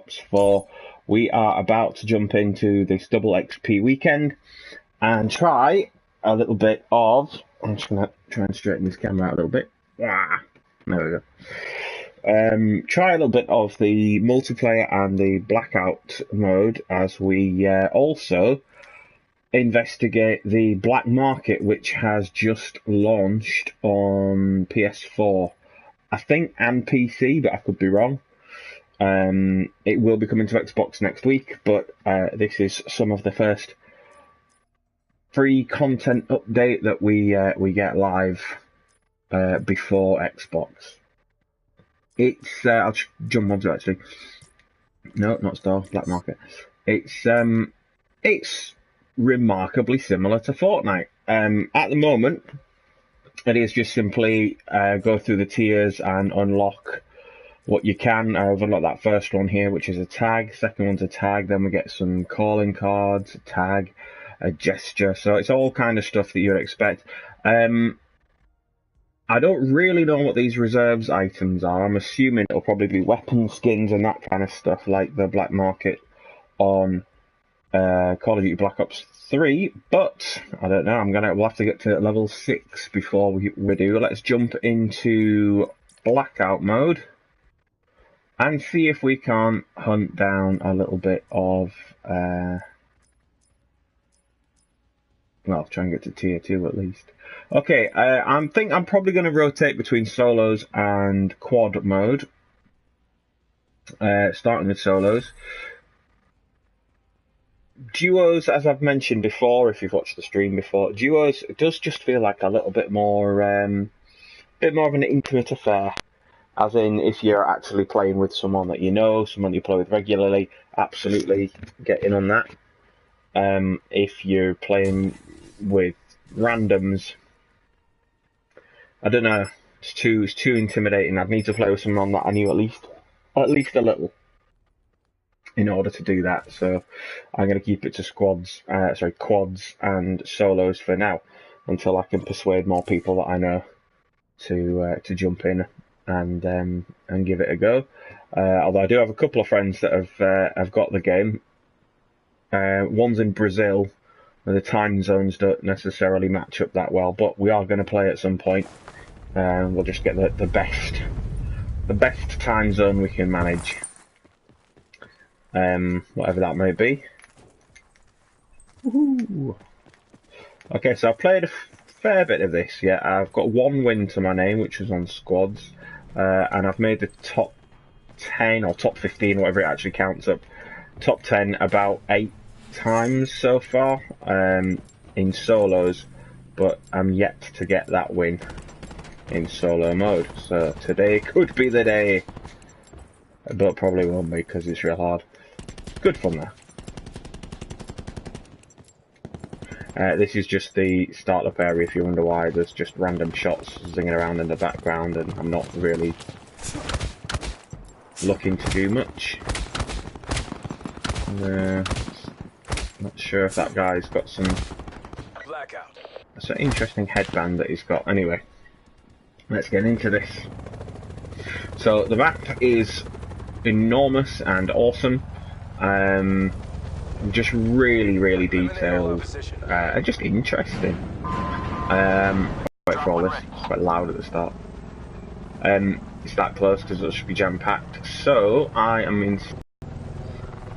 Ops 4. We are about to jump into this double XP weekend and try a little bit of... I'm just going to try and straighten this camera out a little bit. There we go. Try a little bit of the multiplayer and the blackout mode as we also investigate the black market, which has just launched on PS4, I think, and PC, but I could be wrong. It will be coming to Xbox next week, but this is some of the first free content update that we get live before Xbox. It's I'll jump onto it, actually. No, not Store, black market. It's remarkably similar to Fortnite. At the moment, it is just simply go through the tiers and unlock what you can. I've unlocked that first one here, which is a tag. Second one's a tag. Then we get some calling cards, a tag, a gesture. So it's all kind of stuff that you'd expect. I don't really know what these reserves items are. I'm assuming it'll probably be weapon skins and that kind of stuff, like the black market on Call of Duty Black Ops 3, but I don't know. We'll have to get to level 6 before we do. Let's jump into blackout mode and see if we can hunt down a little bit of well, try and get to tier 2 at least. Okay, I think I'm probably going to rotate between solos and quad mode. Starting with solos. Duos, as I've mentioned before, if you've watched the stream before, duos, it does just feel like a little bit more of an intimate affair. As in, if you're actually playing with someone that you know, someone you play with regularly, absolutely get in on that. If you're playing with randoms, I don't know, it's too intimidating. I'd need to play with someone that I knew at least a little in order to do that. So I'm going to keep it to quads and solos for now, until I can persuade more people that I know to jump in and give it a go. Although I do have a couple of friends that have got the game. One's in Brazil, where the time zones don't necessarily match up that well, but we are going to play at some point. We'll just get the best time zone we can manage. Whatever that may be. Woohoo. Okay, so I've played a fair bit of this. Yeah, I've got 1 win to my name, which was on squads, and I've made the top 10 or top 15, whatever it actually counts up, top 10 about 8 times so far in solos, but I'm yet to get that win in solo mode. So today could be the day, but probably won't be because it's real hard. Good fun there. This is just the startup area, if you wonder why there's just random shots zinging around in the background, and I'm not really looking to do much. Not sure if that guy's got some... Blackout. That's an interesting headband that he's got. Anyway, let's get into this. So the map is enormous and awesome. Just really detailed and just interesting. Wait for all this, it's quite loud at the start. It's that close because it should be jam-packed. So I am in.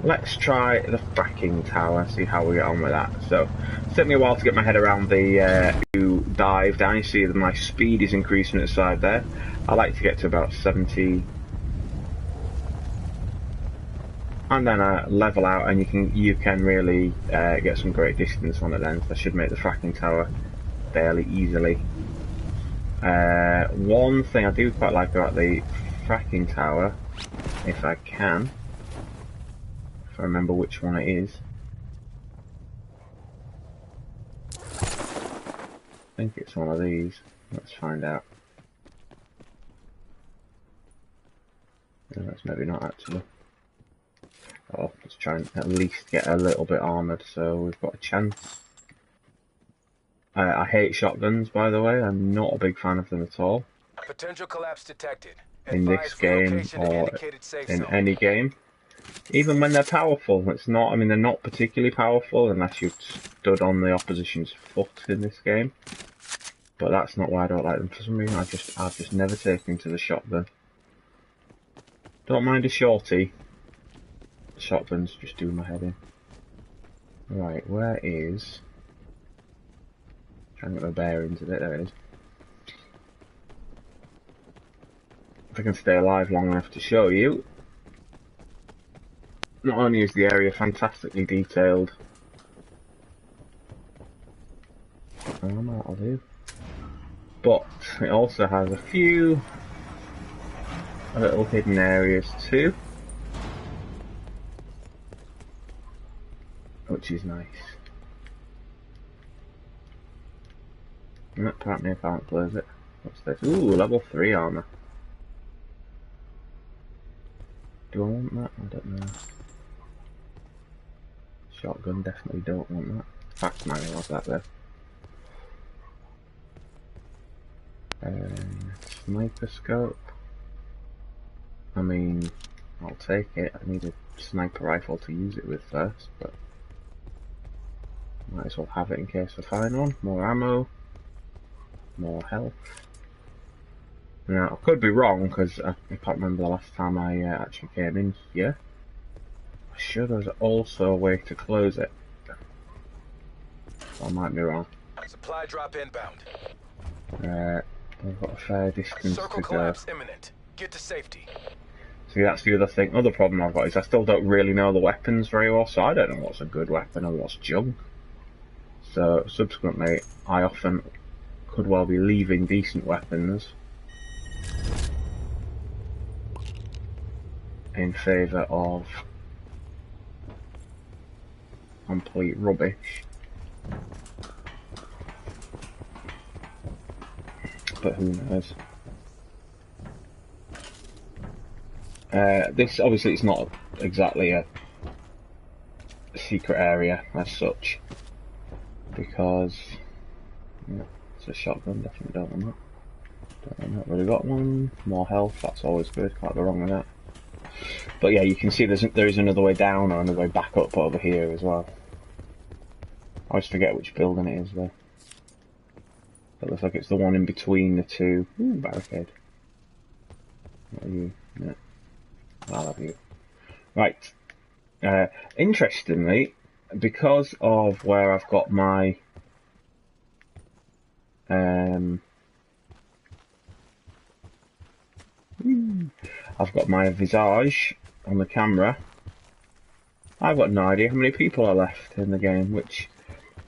Let's try the fracking tower, see how we get on with that. So it took me a while to get my head around the dive down. You see that my speed is increasing at the side there. I like to get to about 70. And then level out, and you can really get some great distance on it. Then that should make the fracking tower fairly easily. One thing I do quite like about the fracking tower, if I remember which one it is. I think it's one of these. Let's find out. No, that's maybe not actually. Oh, let's try and at least get a little bit armoured, so we've got a chance. I hate shotguns, by the way. I'm not a big fan of them at all. Potential collapse detected. In this game or in any game. even when they're powerful, it's not. I mean, they're not particularly powerful unless you've stood on the opposition's foot in this game. But that's not why I don't like them. For some reason, I've just never taken to the shotgun. Don't mind a shorty. Shotguns just do my head in. Right, where is? Trying to get my bearings of it. There it is. If I can stay alive long enough to show you. Not only is the area fantastically detailed. That'll do. But it also has a few little hidden areas too, which is nice. Apparently I can't close it. What's this? Ooh, level 3 armor. Do I want that? I don't know. Shotgun, definitely don't want that. Fast manual, what's that there? Sniper scope. I mean, I'll take it. I need a sniper rifle to use it with first, but might as well have it in case I find one. More ammo, more health. Now, I could be wrong because I can't remember the last time I actually came in here. I'm sure there's also a way to close it. I might be wrong. Supply drop inbound. I've got a fair distance Circle to go. collapse imminent. Get to safety. See, that's the other thing. Other problem I've got is I still don't really know the weapons very well, so I don't know what's a good weapon or what's junk. So subsequently, I often could well be leaving decent weapons in favour of complete rubbish. But who knows? This obviously it's not exactly a secret area as such, because it's a shotgun. Definitely don't want that. Not really got one. More health. That's always good. Can't go wrong with that. But yeah, you can see there is another way down or another way back up over here as well. I always forget which building it is though. It looks like it's the one in between the two. Ooh, barricade. What are you? No. I'll have you. Right. Interestingly, because of where I've got my visage on the camera, I've got no idea how many people are left in the game, which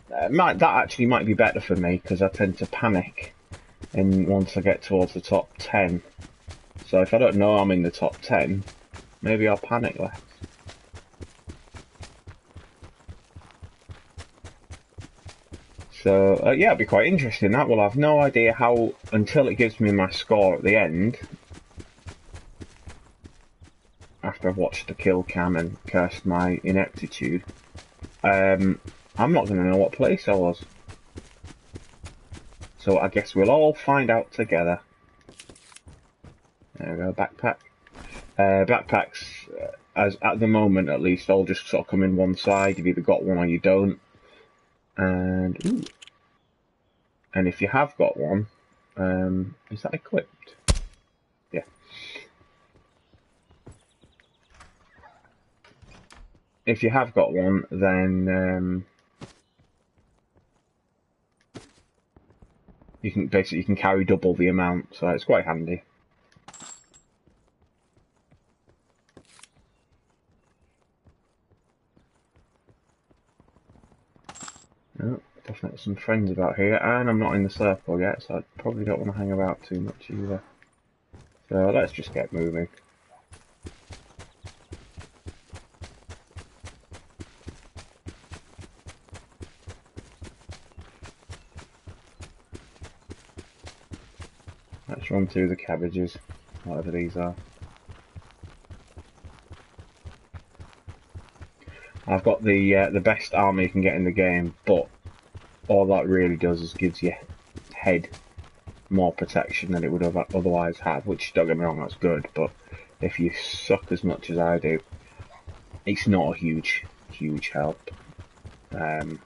that actually might be better for me because I tend to panic once I get towards the top 10. So if I don't know I'm in the top 10, maybe I'll panic less. So yeah, it'll be quite interesting. That will have no idea how until it gives me my score at the end. After I've watched the kill cam and cursed my ineptitude, I'm not going to know what place I was. So I guess we'll all find out together. There we go, backpack. Backpacks, as at the moment at least, all just sort of come in one side. You've either got one or you don't. And if you have got one, is that equipped? Yeah. If you have got one, then you can carry double the amount, so it's quite handy. Oh, definitely some friends about here, and I'm not in the circle yet, so I probably don't want to hang about too much either. So let's just get moving. Let's run through the cabbages, whatever these are. I've got the best armor you can get in the game, but all that really does is gives your head more protection than it would have otherwise have, which, don't get me wrong, that's good, but if you suck as much as I do, it's not a huge help.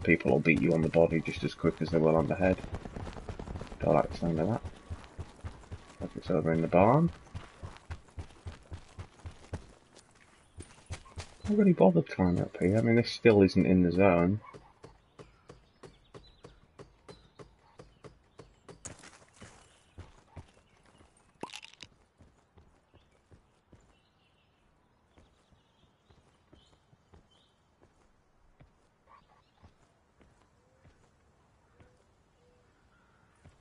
People will beat you on the body just as quick as they will on the head. Don't like the sound of that. Like it's over in the barn. I've already bothered climbing up here. I mean, this still isn't in the zone.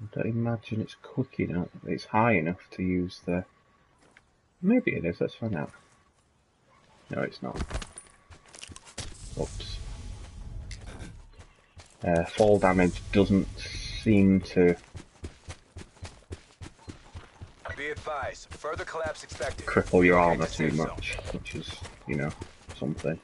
I don't imagine it's quick enough. It's high enough to use the... Maybe it is, let's find out. No, it's not. Oops. Fall damage doesn't seem to... Be advised, further collapse expected. cripple your armor too much, which is, you know, something.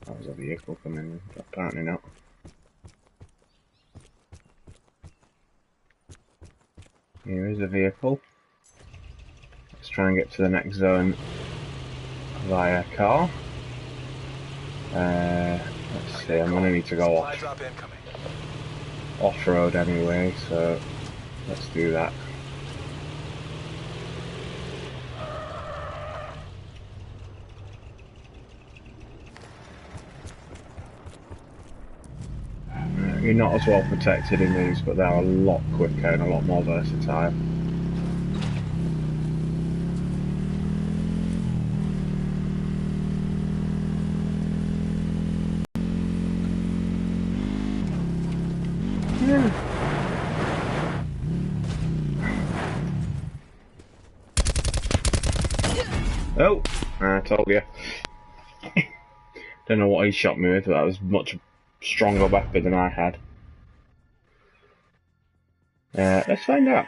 That was a vehicle coming in, apparently not. Here is a vehicle. Let's try and get to the next zone via car. Let's see, I'm going to need to go off-road anyway, so let's do that. You're not as well protected in these, but they're a lot quicker and a lot more versatile. Oh, I told you. Don't know what he shot me with, but that was much stronger weapon than I had. Let's find out.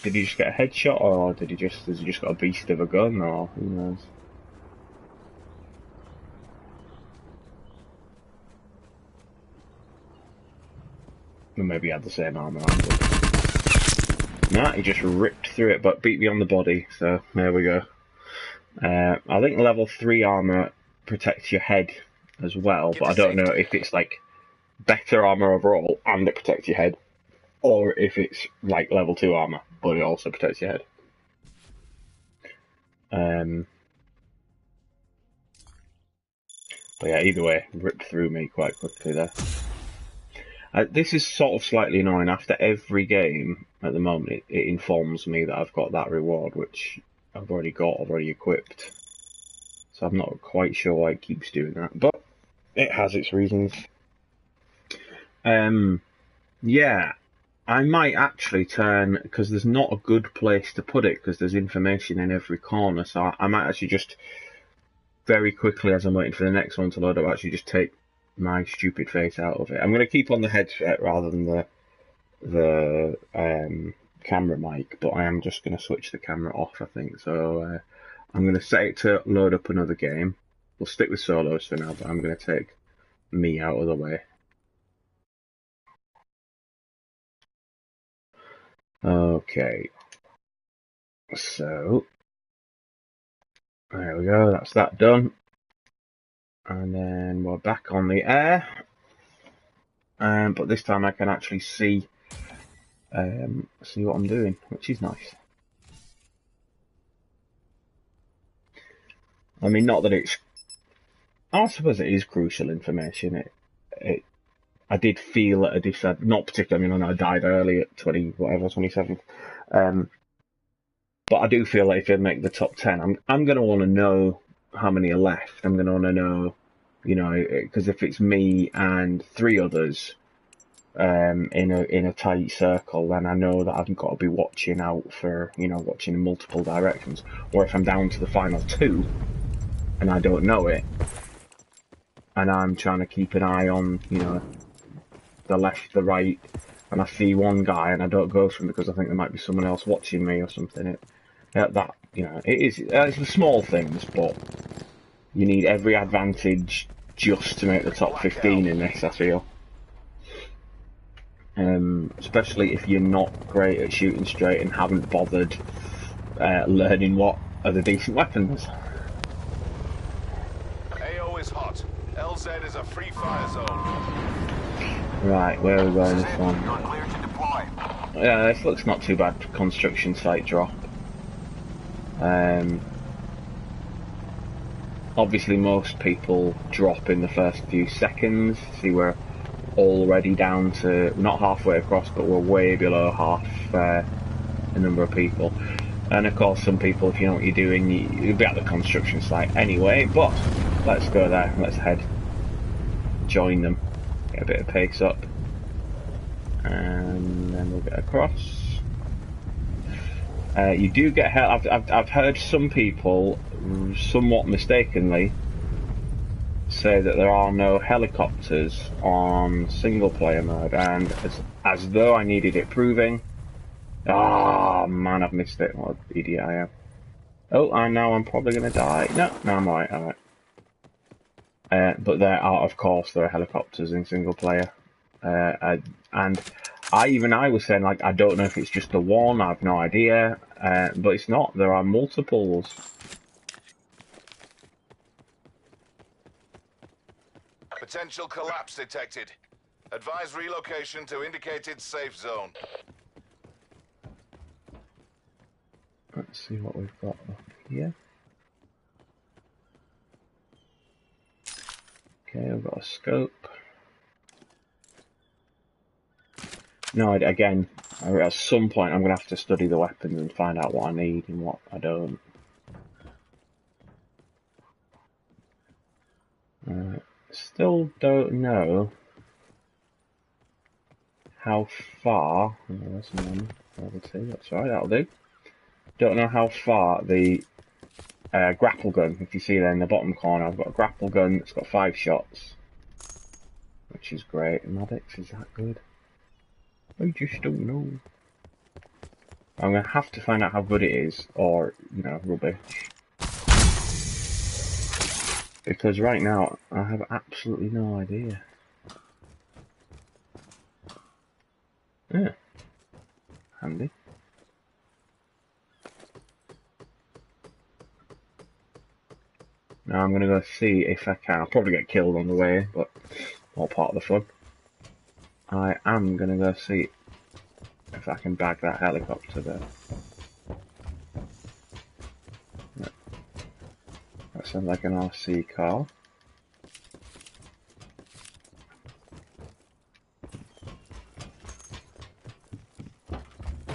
Did he just get a headshot, or has he just got a beast of a gun, or who knows? Or maybe he had the same armor on. Nah, he just ripped through it, but beat me on the body, so there we go. I think level 3 armor protects your head as well, but I don't know if it's like better armor overall and it protects your head, or if it's like level 2 armor but it also protects your head. But yeah, either way, ripped through me quite quickly there. This is sort of slightly annoying. After every game at the moment, it informs me that I've got that reward, which I've already equipped. So I'm not quite sure why it keeps doing that, but it has its reasons. Yeah, I might actually turn, because there's not a good place to put it, because there's information in every corner, so I might actually just, very quickly as I'm waiting for the next one to load up, actually just take my stupid face out of it. I'm going to keep on the headset rather than the camera mic, but I am just going to switch the camera off, I think. So I'm going to set it to load up another game. We'll stick with solos for now, but I'm going to take me out of the way. Okay, so there we go, that's that done. And then we're back on the air. But this time I can actually see what I'm doing, which is nice. I mean, not that it's... I suppose it is crucial information. I did feel at a disadvantage, not particularly, I mean, I died early at 27th. But I do feel like if I make the top 10, I'm going to want to know how many are left. I'm going to want to know, you know, because if it's me and 3 others in a tight circle, then I know that I've got to be watching out for, you know, watching in multiple directions. Or if I'm down to the final 2 and I don't know it, and I'm trying to keep an eye on, you know, the left, the right, and I see one guy and I don't go for him because I think there might be someone else watching me or something. That, you know, it's the small things, but you need every advantage just to make the top 15 in this, I feel. especially if you're not great at shooting straight and haven't bothered learning what are the decent weapons. AO is hot. LZ is a free fire zone. Right, where are we going this one? You're clear to deploy. Yeah, this looks not too bad. Construction site drop. Obviously most people drop in the first few seconds. See, we're already down to, not halfway across, but we're way below half the number of people. And of course some people, if you know what you're doing, you'll be at the construction site anyway, but let's go there, let's head, join them, get a bit of pace up, and then we'll get across. You do get help. I've heard some people, somewhat mistakenly, say that there are no helicopters on single player mode, and as though I needed it proving. Ah, man, I've missed it. What an idiot I am. Oh, I know I'm probably going to die. No, I'm alright. But there are, of course, there are helicopters in single player. And I was saying, like, I don't know if it's just the one, I have no idea. But it's not. There are multiples. Potential collapse detected. Advise relocation to indicated safe zone. Let's see what we've got up here. Okay, we've got a scope. No, again, at some point I'm going to have to study the weapons and find out what I need and what I don't. Still don't know how far. Oh, there's one. That's right, that'll do. Don't know how far the grapple gun, if you see there in the bottom corner, I've got a grapple gun that's got 5 shots, which is great. Maddox, is that good? I just don't know. I'm going to have to find out how good it is, or, you know, rubbish. Because right now, I have absolutely no idea. Yeah. Handy. Now I'm going to go see if I can. I'll probably get killed on the way, but all part of the fun. I am going to go see if I can bag that helicopter there. That sounds like an RC car.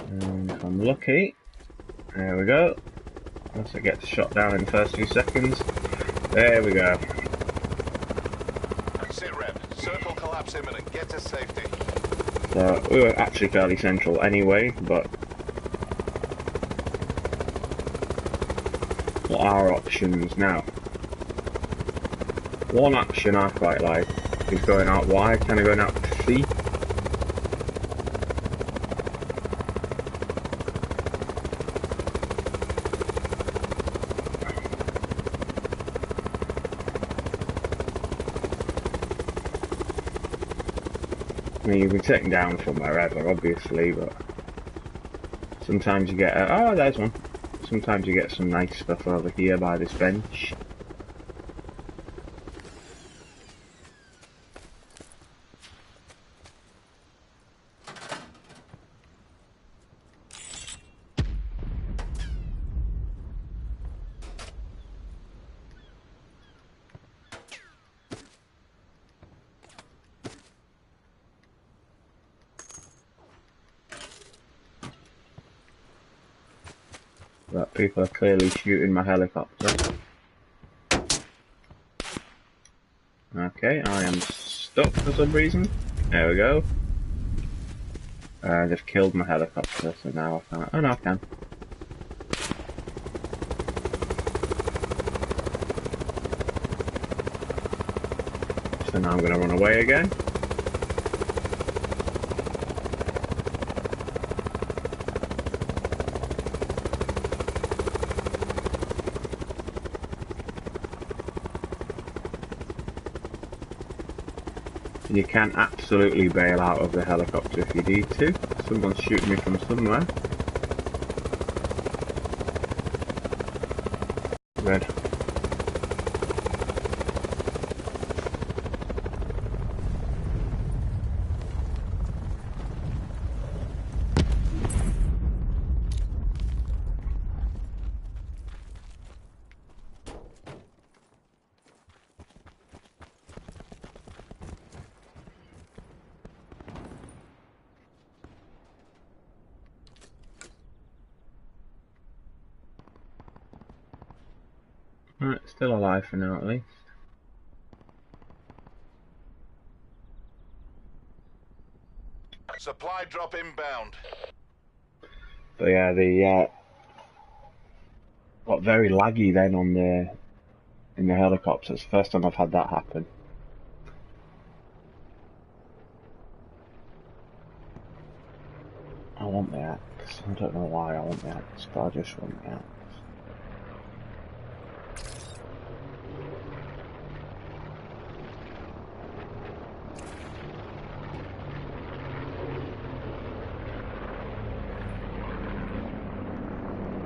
And if I'm lucky, there we go. Once it gets shot down in the first few seconds. There we go. Sit rep. Circle collapse imminent. Get to safety. So we were actually fairly central anyway, but what are our options now? One option I quite like is going out wide, kind of going out to sea. I mean, you can take them down from wherever, obviously, but sometimes you get oh, there's one. Sometimes you get some nice stuff over here by this bench. But people are clearly shooting my helicopter. Okay, I am stuck for some reason. There we go. They've killed my helicopter, so now I can't. Oh no, I can. So now I'm going to run away again. You can absolutely bail out of the helicopter if you need to. Someone's shooting me from somewhere. Red. Right, still alive for now at least. Supply drop inbound. But yeah, got very laggy then on in the helicopters. First time I've had that happen. I want the axe. I don't know why I want the axe, but I just want the axe.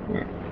Yeah.